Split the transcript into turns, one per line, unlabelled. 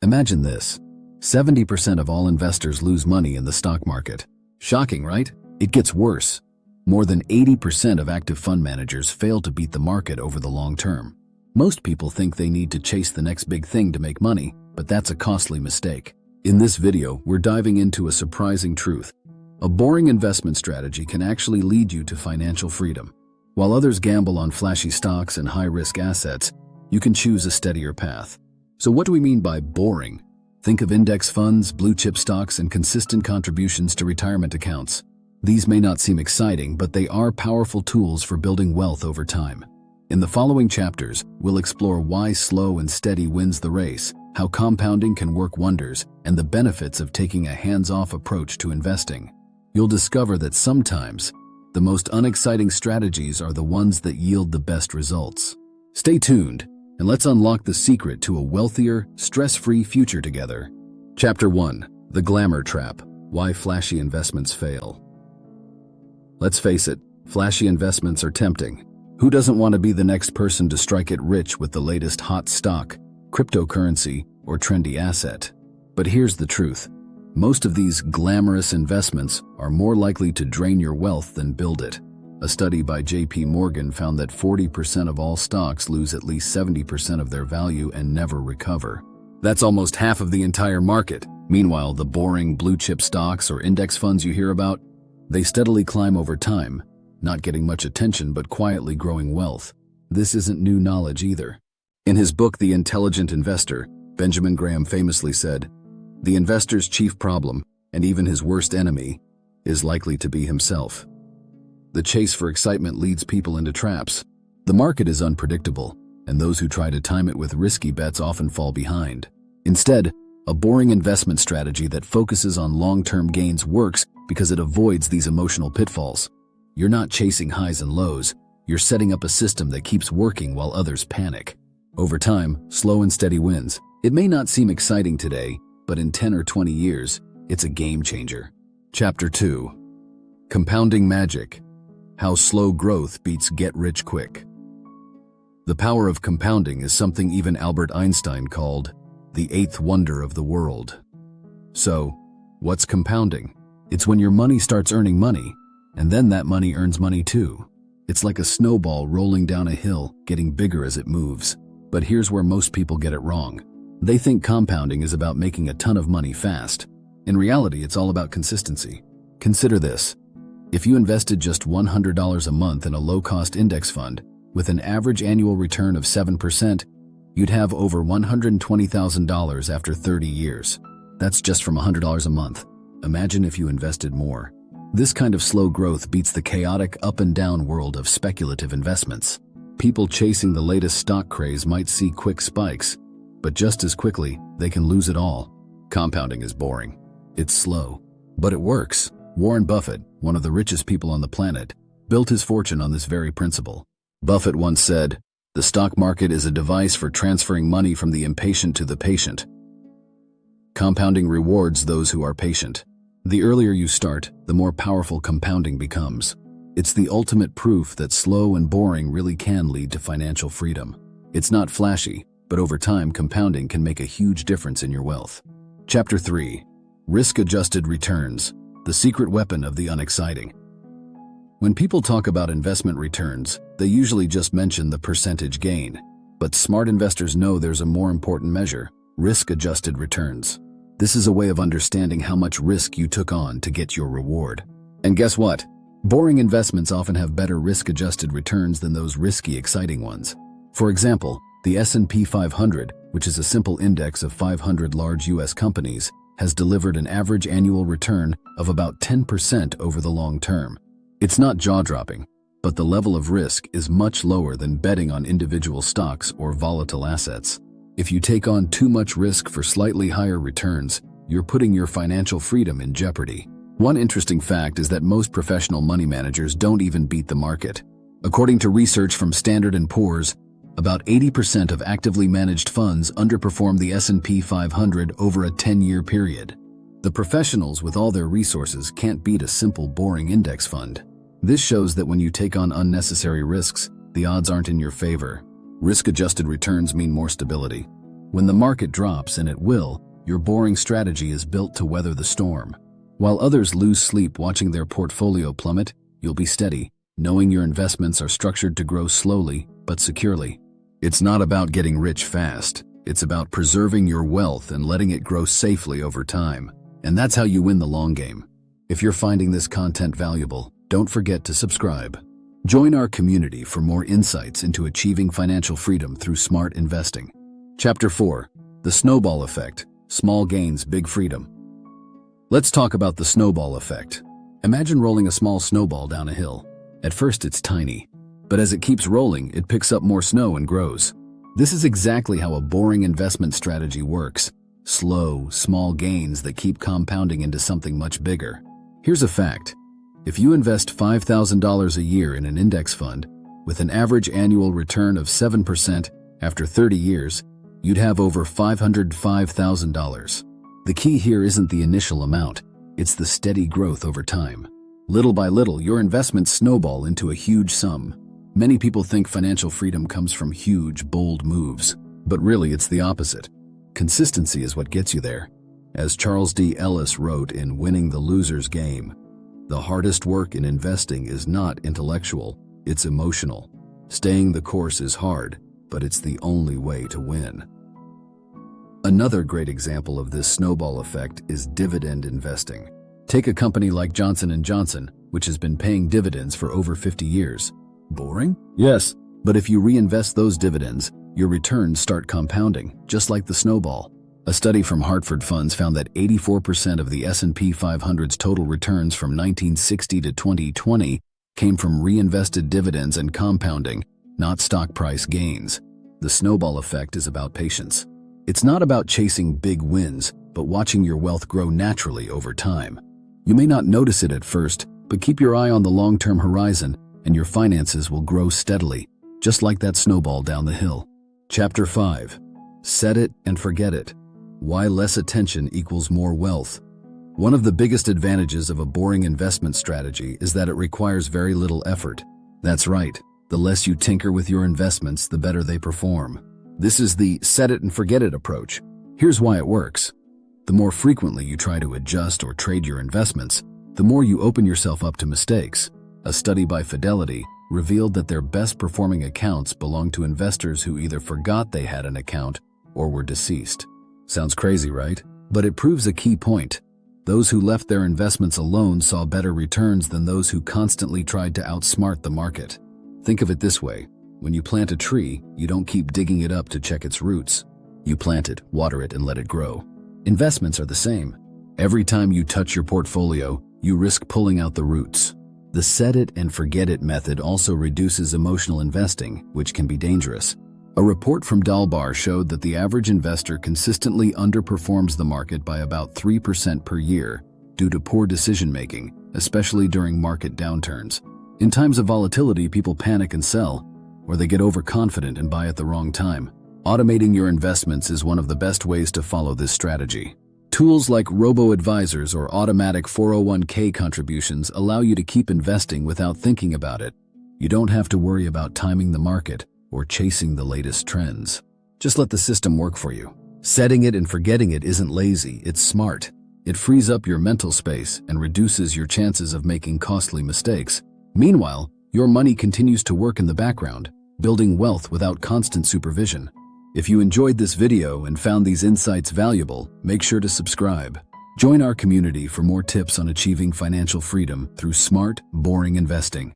Imagine this. 70% of all investors lose money in the stock market. Shocking, right? It gets worse. More than 80% of active fund managers fail to beat the market over the long term. Most people think they need to chase the next big thing to make money, but that's a costly mistake. In this video, we're diving into a surprising truth. A boring investment strategy can actually lead you to financial freedom. While others gamble on flashy stocks and high-risk assets, you can choose a steadier path. So what do we mean by boring? Think of index funds, blue-chip stocks, and consistent contributions to retirement accounts. These may not seem exciting, but they are powerful tools for building wealth over time. In the following chapters, we'll explore why slow and steady wins the race, how compounding can work wonders, and the benefits of taking a hands-off approach to investing. You'll discover that sometimes, the most unexciting strategies are the ones that yield the best results. Stay tuned, and let's unlock the secret to a wealthier, stress-free future together. Chapter 1. The Glamour Trap: Why Flashy Investments Fail. Let's face it, flashy investments are tempting. Who doesn't want to be the next person to strike it rich with the latest hot stock, cryptocurrency, or trendy asset? But here's the truth. Most of these glamorous investments are more likely to drain your wealth than build it. A study by J.P. Morgan found that 40% of all stocks lose at least 70% of their value and never recover. That's almost half of the entire market. Meanwhile, the boring blue-chip stocks or index funds you hear about, they steadily climb over time, not getting much attention but quietly growing wealth. This isn't new knowledge either. In his book, The Intelligent Investor, Benjamin Graham famously said, "The investor's chief problem, and even his worst enemy, is likely to be himself." The chase for excitement leads people into traps. The market is unpredictable, and those who try to time it with risky bets often fall behind. Instead, a boring investment strategy that focuses on long-term gains works because it avoids these emotional pitfalls. You're not chasing highs and lows, you're setting up a system that keeps working while others panic. Over time, slow and steady wins. It may not seem exciting today, but in 10 or 20 years, it's a game changer. Chapter 2. Compounding Magic: How Slow Growth Beats Get-Rich-Quick. The power of compounding is something even Albert Einstein called the eighth wonder of the world. So, what's compounding? It's when your money starts earning money, and then that money earns money too. It's like a snowball rolling down a hill, getting bigger as it moves. But here's where most people get it wrong. They think compounding is about making a ton of money fast. In reality, it's all about consistency. Consider this. If you invested just $100 a month in a low-cost index fund with an average annual return of 7%, you'd have over $120,000 after 30 years. That's just from $100 a month. Imagine if you invested more. This kind of slow growth beats the chaotic up-and-down world of speculative investments. People chasing the latest stock craze might see quick spikes, but just as quickly, they can lose it all. Compounding is boring. It's slow, but it works. Warren Buffett, one of the richest people on the planet, built his fortune on this very principle. Buffett once said, "The stock market is a device for transferring money from the impatient to the patient." Compounding rewards those who are patient. The earlier you start, the more powerful compounding becomes. It's the ultimate proof that slow and boring really can lead to financial freedom. It's not flashy, but over time, compounding can make a huge difference in your wealth. Chapter 3. Risk-Adjusted Returns: The Secret Weapon of the Unexciting. When people talk about investment returns, they usually just mention the percentage gain. But smart investors know there's a more important measure: risk-adjusted returns. This is a way of understanding how much risk you took on to get your reward. And guess what? Boring investments often have better risk-adjusted returns than those risky, exciting ones. For example, the S&P 500, which is a simple index of 500 large U.S. companies, has delivered an average annual return of about 10% over the long term. It's not jaw-dropping, but the level of risk is much lower than betting on individual stocks or volatile assets. If you take on too much risk for slightly higher returns, you're putting your financial freedom in jeopardy. One interesting fact is that most professional money managers don't even beat the market. According to research from Standard & Poor's, about 80% of actively managed funds underperform the S&P 500 over a 10-year period. The professionals with all their resources can't beat a simple, boring index fund. This shows that when you take on unnecessary risks, the odds aren't in your favor. Risk-adjusted returns mean more stability. When the market drops, and it will, your boring strategy is built to weather the storm. While others lose sleep watching their portfolio plummet, you'll be steady, knowing your investments are structured to grow slowly but securely. It's not about getting rich fast. It's about preserving your wealth and letting it grow safely over time. And that's how you win the long game. If you're finding this content valuable, don't forget to subscribe. Join our community for more insights into achieving financial freedom through smart investing. Chapter 4. The Snowball Effect. Small gains, big freedom. Let's talk about the snowball effect. Imagine rolling a small snowball down a hill. At first it's tiny, but as it keeps rolling, it picks up more snow and grows. This is exactly how a boring investment strategy works. Slow, small gains that keep compounding into something much bigger. Here's a fact. If you invest $5,000 a year in an index fund, with an average annual return of 7% after 30 years, you'd have over $505,000. The key here isn't the initial amount, it's the steady growth over time. Little by little, your investments snowball into a huge sum. Many people think financial freedom comes from huge, bold moves, but really it's the opposite. Consistency is what gets you there. As Charles D. Ellis wrote in Winning the Loser's Game, the hardest work in investing is not intellectual, it's emotional. Staying the course is hard, but it's the only way to win. Another great example of this snowball effect is dividend investing. Take a company like Johnson & Johnson, which has been paying dividends for over 50 years. Boring? Yes, but if you reinvest those dividends, your returns start compounding, just like the snowball. A study from Hartford Funds found that 84% of the S&P 500's total returns from 1960 to 2020 came from reinvested dividends and compounding, not stock price gains. The snowball effect is about patience. It's not about chasing big wins, but watching your wealth grow naturally over time. You may not notice it at first, but keep your eye on the long-term horizon, and your finances will grow steadily, just like that snowball down the hill. Chapter 5. Set it and forget it. Why less attention equals more wealth. One of the biggest advantages of a boring investment strategy is that it requires very little effort. That's right. The less you tinker with your investments, the better they perform. This is the set it and forget it approach. Here's why it works. The more frequently you try to adjust or trade your investments, the more you open yourself up to mistakes. A study by Fidelity revealed that their best performing accounts belonged to investors who either forgot they had an account or were deceased. Sounds crazy, right? But it proves a key point. Those who left their investments alone saw better returns than those who constantly tried to outsmart the market. Think of it this way. When you plant a tree, you don't keep digging it up to check its roots. You plant it, water it, and let it grow. Investments are the same. Every time you touch your portfolio, you risk pulling out the roots. The set it and forget it method also reduces emotional investing, which can be dangerous. A report from Dalbar showed that the average investor consistently underperforms the market by about 3% per year due to poor decision-making, especially during market downturns. In times of volatility, people panic and sell, or they get overconfident and buy at the wrong time. Automating your investments is one of the best ways to follow this strategy. Tools like robo-advisors or automatic 401k contributions allow you to keep investing without thinking about it. You don't have to worry about timing the market or chasing the latest trends. Just let the system work for you. Setting it and forgetting it isn't lazy, it's smart. It frees up your mental space and reduces your chances of making costly mistakes. Meanwhile, your money continues to work in the background, building wealth without constant supervision. If you enjoyed this video and found these insights valuable, make sure to subscribe. Join our community for more tips on achieving financial freedom through smart, boring investing.